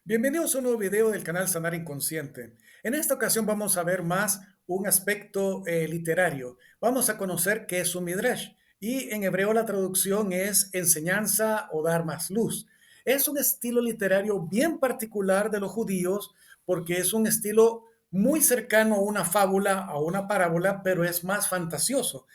Bienvenidos a un nuevo video del canal Sanar Inconsciente. En esta ocasión vamos a ver más un aspecto literario. Vamos a conocer qué es un midrash y en hebreo la traducción es enseñanza o dar más luz. Es un estilo literario bien particular de los judíos porque es un estilo muy cercano a una fábula, a una parábola, pero es más fantasioso.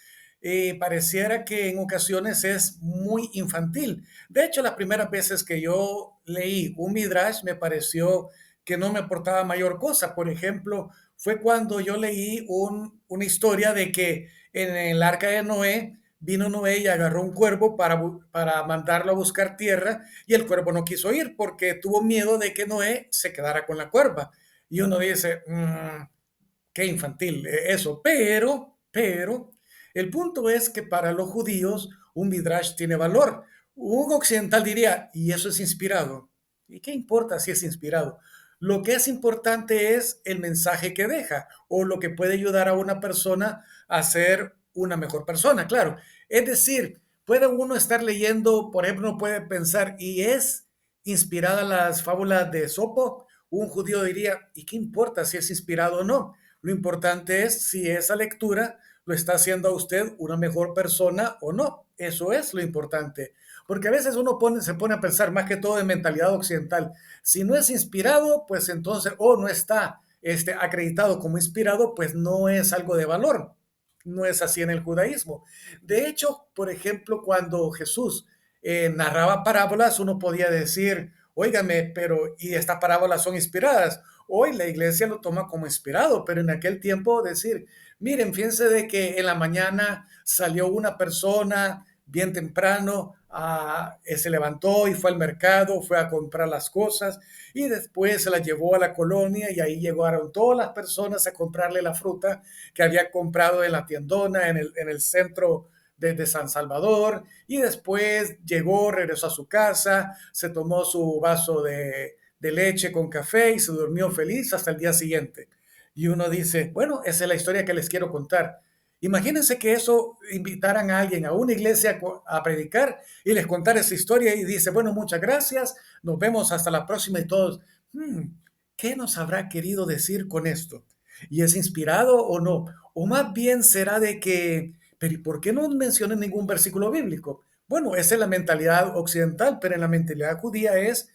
Pareciera que en ocasiones es muy infantil. De hecho, las primeras veces que yo leí un midrash me pareció que no me aportaba mayor cosa. Por ejemplo, fue cuando yo leí una historia de que en el arca de Noé vino Noé y agarró un cuervo para mandarlo a buscar tierra y el cuervo no quiso ir porque tuvo miedo de que Noé se quedara con la cuerva. Y uno dice, qué infantil eso, pero, el punto es que para los judíos un midrash tiene valor. Un occidental diría, y eso es inspirado. ¿Y qué importa si es inspirado? Lo que es importante es el mensaje que deja o lo que puede ayudar a una persona a ser una mejor persona, claro. Es decir, puede uno estar leyendo, por ejemplo, uno puede pensar, ¿y es inspirada las fábulas de Sopo? Un judío diría, ¿y qué importa si es inspirado o no? Lo importante es si esa lectura lo está haciendo a usted una mejor persona o no. Eso es lo importante. Porque a veces se pone a pensar más que todo en mentalidad occidental. Si no es inspirado, pues entonces, o no está acreditado como inspirado, pues no es algo de valor. No es así en el judaísmo. De hecho, por ejemplo, cuando Jesús narraba parábolas, uno podía decir, óigame, pero ¿y estas parábolas son inspiradas? Hoy la iglesia lo toma como inspirado, pero en aquel tiempo decir, miren, fíjense de que en la mañana salió una persona bien temprano, se levantó y fue al mercado, fue a comprar las cosas y después se las llevó a la colonia y ahí llegaron todas las personas a comprarle la fruta que había comprado en la tiendona, en el centro de San Salvador, y después llegó, regresó a su casa, se tomó su vaso de leche con café y se durmió feliz hasta el día siguiente. Y uno dice, bueno, esa es la historia que les quiero contar. Imagínense que eso invitaran a alguien a una iglesia a predicar y les contara esa historia y dice, bueno, muchas gracias, nos vemos hasta la próxima y todos, "Hmm, ¿qué nos habrá querido decir con esto? ¿Y es inspirado o no? O más bien será de que, pero ¿y por qué no menciona ningún versículo bíblico? Bueno, esa es la mentalidad occidental, pero en la mentalidad judía es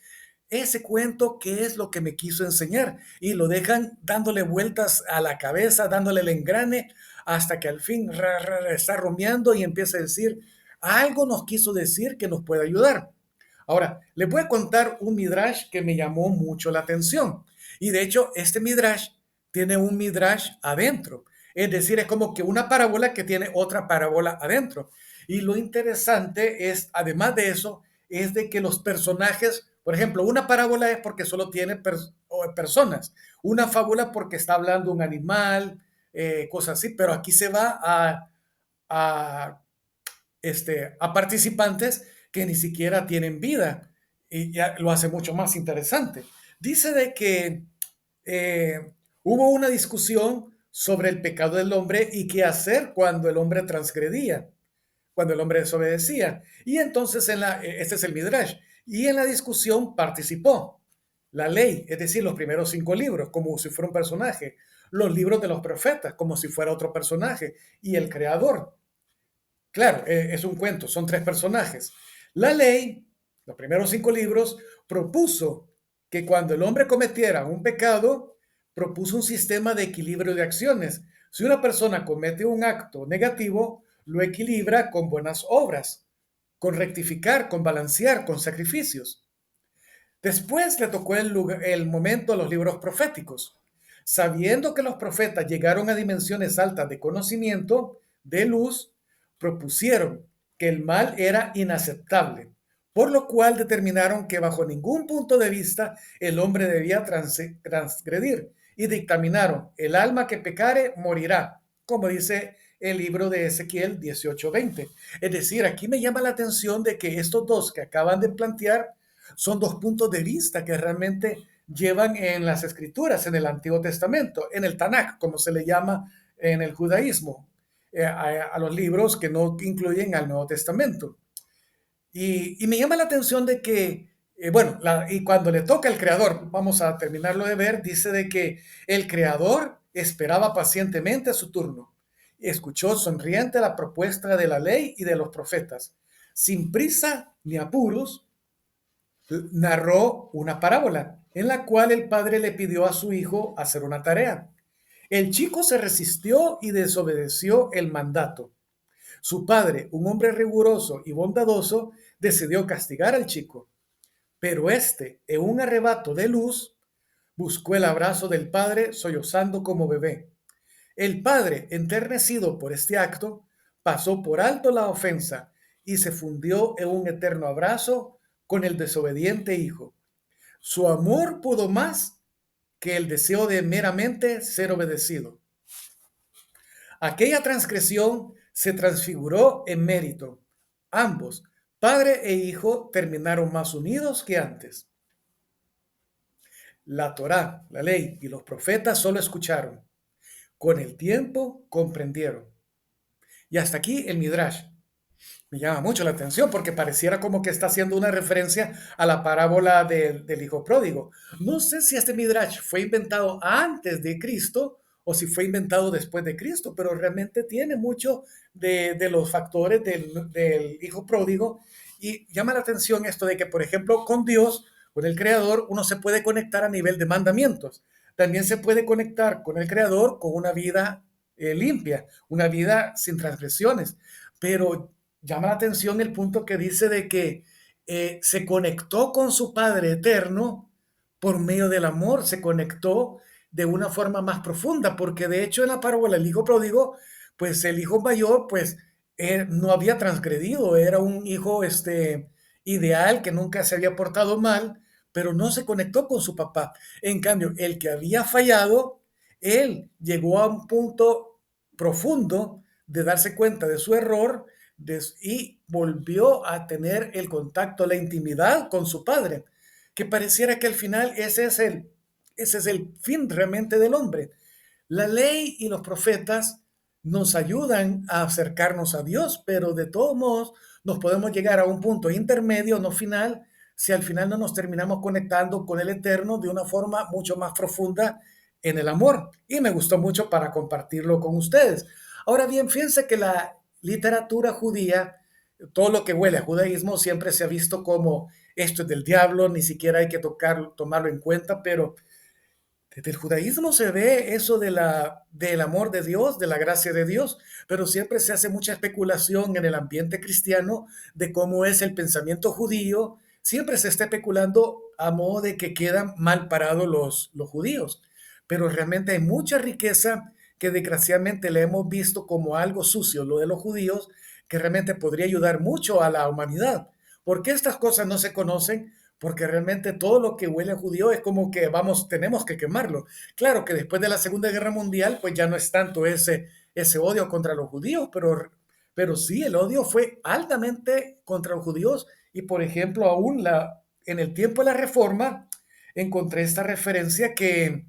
ese cuento, ¿qué es lo que me quiso enseñar? Y lo dejan dándole vueltas a la cabeza, dándole el engrane, hasta que al fin está rumiando y empieza a decir, algo nos quiso decir que nos puede ayudar. Ahora, les voy a contar un midrash que me llamó mucho la atención. Y de hecho, este midrash tiene un midrash adentro. Es decir, es como que una parábola que tiene otra parábola adentro. Y lo interesante es, además de eso, es de que los personajes, por ejemplo, una parábola es porque solo tiene personas, una fábula porque está hablando un animal, cosas así, pero aquí se va a, a participantes que ni siquiera tienen vida y ya lo hace mucho más interesante. Dice de que hubo una discusión sobre el pecado del hombre y qué hacer cuando el hombre transgredía, cuando el hombre desobedecía. Y entonces, este es el Midrash, y en la discusión participó la ley, es decir, los primeros 5 libros, como si fuera un personaje, los libros de los profetas, como si fuera otro personaje, y el creador. Claro, es un cuento, son 3 personajes. La ley, los primeros 5 libros, propuso que cuando el hombre cometiera un pecado, propuso un sistema de equilibrio de acciones. Si una persona comete un acto negativo, lo equilibra con buenas obras, con rectificar, con balancear, con sacrificios. Después le tocó el momento a los libros proféticos. Sabiendo que los profetas llegaron a dimensiones altas de conocimiento, de luz, propusieron que el mal era inaceptable, por lo cual determinaron que bajo ningún punto de vista el hombre debía transgredir y dictaminaron, el alma que pecare morirá, como dice el libro de Ezequiel 18:20. Es decir, aquí me llama la atención de que estos dos que acaban de plantear son 2 puntos de vista que realmente llevan en las escrituras, en el Antiguo Testamento, en el Tanakh, como se le llama en el judaísmo, a los libros que no incluyen al Nuevo Testamento. Y me llama la atención de que Bueno, y cuando le toca al creador, vamos a terminarlo de ver, dice de que el creador esperaba pacientemente su turno. Escuchó sonriente la propuesta de la ley y de los profetas. Sin prisa ni apuros, narró una parábola en la cual el padre le pidió a su hijo hacer una tarea. El chico se resistió y desobedeció el mandato. Su padre, un hombre riguroso y bondadoso, decidió castigar al chico. Pero este, en un arrebato de luz, buscó el abrazo del padre sollozando como bebé. El padre, enternecido por este acto, pasó por alto la ofensa y se fundió en un eterno abrazo con el desobediente hijo. Su amor pudo más que el deseo de meramente ser obedecido. Aquella transgresión se transfiguró en mérito. Ambos, padre e hijo, terminaron más unidos que antes. La Torá, la ley y los profetas solo escucharon. Con el tiempo comprendieron. Y hasta aquí el Midrash. Me llama mucho la atención porque pareciera como que está haciendo una referencia a la parábola del hijo pródigo. No sé si este Midrash fue inventado antes de Cristo o si fue inventado después de Cristo, pero realmente tiene mucho de los factores del hijo pródigo y llama la atención esto de que, por ejemplo, con Dios, con el Creador, uno se puede conectar a nivel de mandamientos. También se puede conectar con el Creador con una vida limpia, una vida sin transgresiones, pero llama la atención el punto que dice de que se conectó con su Padre eterno por medio del amor, se conectó de una forma más profunda, porque de hecho en la parábola del hijo pródigo, pues el hijo mayor, pues no había transgredido, era un hijo ideal que nunca se había portado mal, pero no se conectó con su papá. En cambio, el que había fallado, él llegó a un punto profundo de darse cuenta de su error y volvió a tener el contacto, la intimidad con su padre, que pareciera que al final ese es el fin realmente del hombre. La ley y los profetas nos ayudan a acercarnos a Dios, pero de todos modos nos podemos llegar a un punto intermedio, no final, si al final no nos terminamos conectando con el Eterno de una forma mucho más profunda en el amor. Y me gustó mucho para compartirlo con ustedes. Ahora bien, fíjense que la literatura judía, todo lo que huele a judaísmo, siempre se ha visto como esto es del diablo, ni siquiera hay que tomarlo en cuenta, pero desde el judaísmo se ve eso del amor de Dios, de la gracia de Dios, pero siempre se hace mucha especulación en el ambiente cristiano de cómo es el pensamiento judío. Siempre se está especulando a modo de que quedan mal parados los judíos, pero realmente hay mucha riqueza que desgraciadamente le hemos visto como algo sucio, lo de los judíos, que realmente podría ayudar mucho a la humanidad. ¿Por qué estas cosas no se conocen? Porque realmente todo lo que huele a judío es como que vamos, tenemos que quemarlo. Claro que después de la Segunda Guerra Mundial, pues ya no es tanto ese odio contra los judíos, pero sí, el odio fue altamente contra los judíos y, por ejemplo, aún en el tiempo de la Reforma, encontré esta referencia que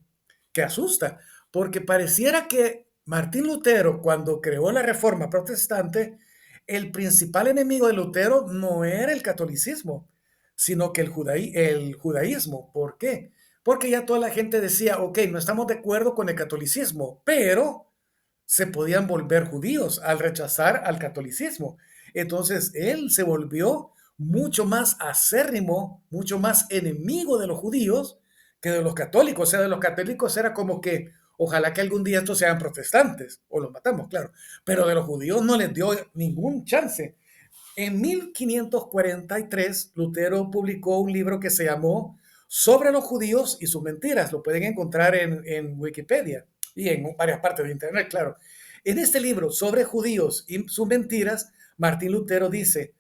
asusta, porque pareciera que Martín Lutero, cuando creó la Reforma protestante, el principal enemigo de Lutero no era el catolicismo, sino que el judaísmo. ¿Por qué? Porque ya toda la gente decía, ok, no estamos de acuerdo con el catolicismo, pero se podían volver judíos al rechazar al catolicismo. Entonces él se volvió mucho más acérrimo, mucho más enemigo de los judíos que de los católicos. O sea, de los católicos era como que ojalá que algún día estos sean protestantes, o los matamos, claro, pero de los judíos no les dio ningún chance. En 1543, Lutero publicó un libro que se llamó Sobre los judíos y sus mentiras. Lo pueden encontrar en Wikipedia y en varias partes de Internet, claro. En este libro, Sobre judíos y sus mentiras, Martín Lutero dice,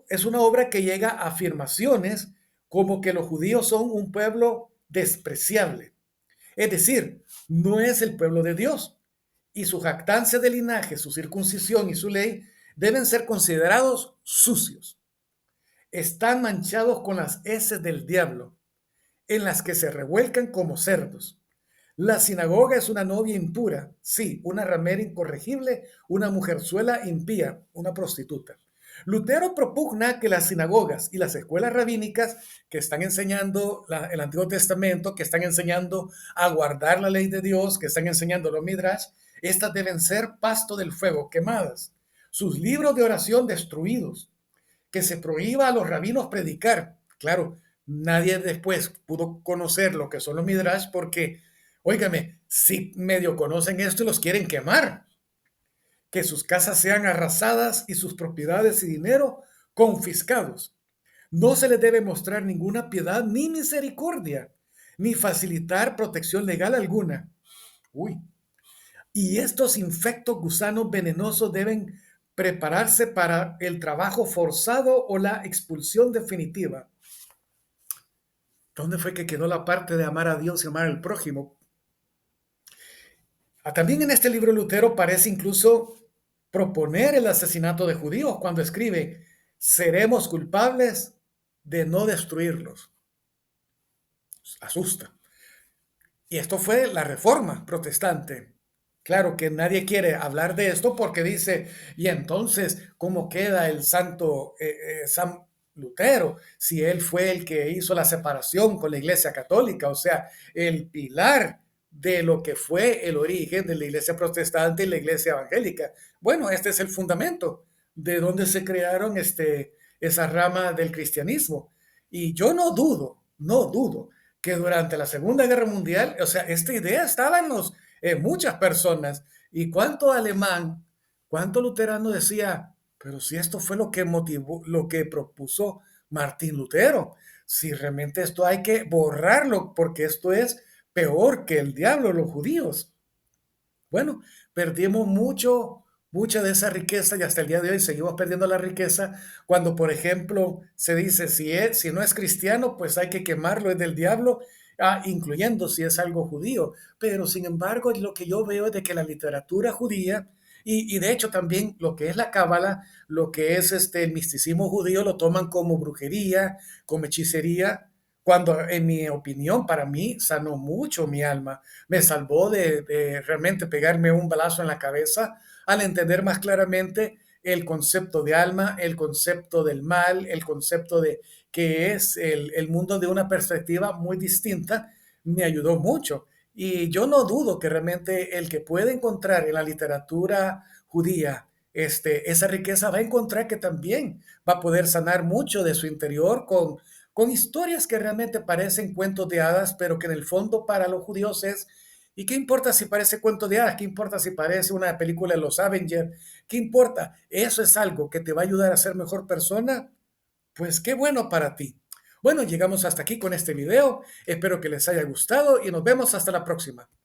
es una obra que llega a afirmaciones como que los judíos son un pueblo despreciable. Es decir, no es el pueblo de Dios y su jactancia de linaje, su circuncisión y su ley deben ser considerados sucios. Están manchados con las heces del diablo, en las que se revuelcan como cerdos. La sinagoga es una novia impura, sí, una ramera incorregible, una mujerzuela impía, una prostituta. Lutero propugna que las sinagogas y las escuelas rabínicas que están enseñando el Antiguo Testamento, que están enseñando a guardar la ley de Dios, que están enseñando los midrash, estas deben ser pasto del fuego, quemadas. Sus libros de oración destruidos, que se prohíba a los rabinos predicar. Claro, nadie después pudo conocer lo que son los midrash porque, óigame, si medio conocen esto y los quieren quemar, que sus casas sean arrasadas y sus propiedades y dinero confiscados. No se les debe mostrar ninguna piedad ni misericordia, ni facilitar protección legal alguna. Uy. Y estos infectos gusanos venenosos deben prepararse para el trabajo forzado o la expulsión definitiva. ¿Dónde fue que quedó la parte de amar a Dios y amar al prójimo? También en este libro Lutero parece incluso proponer el asesinato de judíos cuando escribe, seremos culpables de no destruirlos. Asusta. Y esto fue la Reforma protestante. Claro que nadie quiere hablar de esto porque dice, y entonces, ¿cómo queda el santo San Lutero si él fue el que hizo la separación con la Iglesia Católica? O sea, el pilar de lo que fue el origen de la Iglesia protestante y la Iglesia evangélica. Bueno, este es el fundamento de donde se crearon esa rama del cristianismo. Y yo no dudo que durante la Segunda Guerra Mundial, o sea, esta idea estaba en muchas personas. Y cuánto alemán, cuánto luterano decía, pero si esto fue lo que motivó, lo que propuso Martín Lutero, si realmente esto hay que borrarlo, porque esto es peor que el diablo, los judíos. Bueno, perdimos mucha de esa riqueza y hasta el día de hoy seguimos perdiendo la riqueza cuando, por ejemplo, se dice si no es cristiano, pues hay que quemarlo, es del diablo, incluyendo si es algo judío. Pero sin embargo, lo que yo veo es de que la literatura judía y de hecho también lo que es la cábala, lo que es el misticismo judío, lo toman como brujería, como hechicería, cuando en mi opinión, para mí, sanó mucho mi alma, me salvó de realmente pegarme un balazo en la cabeza al entender más claramente el concepto de alma, el concepto del mal, el concepto de que es el mundo de una perspectiva muy distinta, me ayudó mucho. Y yo no dudo que realmente el que puede encontrar en la literatura judía esa riqueza va a encontrar que también va a poder sanar mucho de su interior con historias que realmente parecen cuentos de hadas, pero que en el fondo para los judíos es, ¿y qué importa si parece cuento de hadas? ¿Qué importa si parece una película de los Avengers? ¿Qué importa? Eso es algo que te va a ayudar a ser mejor persona. Pues qué bueno para ti. Bueno, llegamos hasta aquí con este video. Espero que les haya gustado y nos vemos hasta la próxima.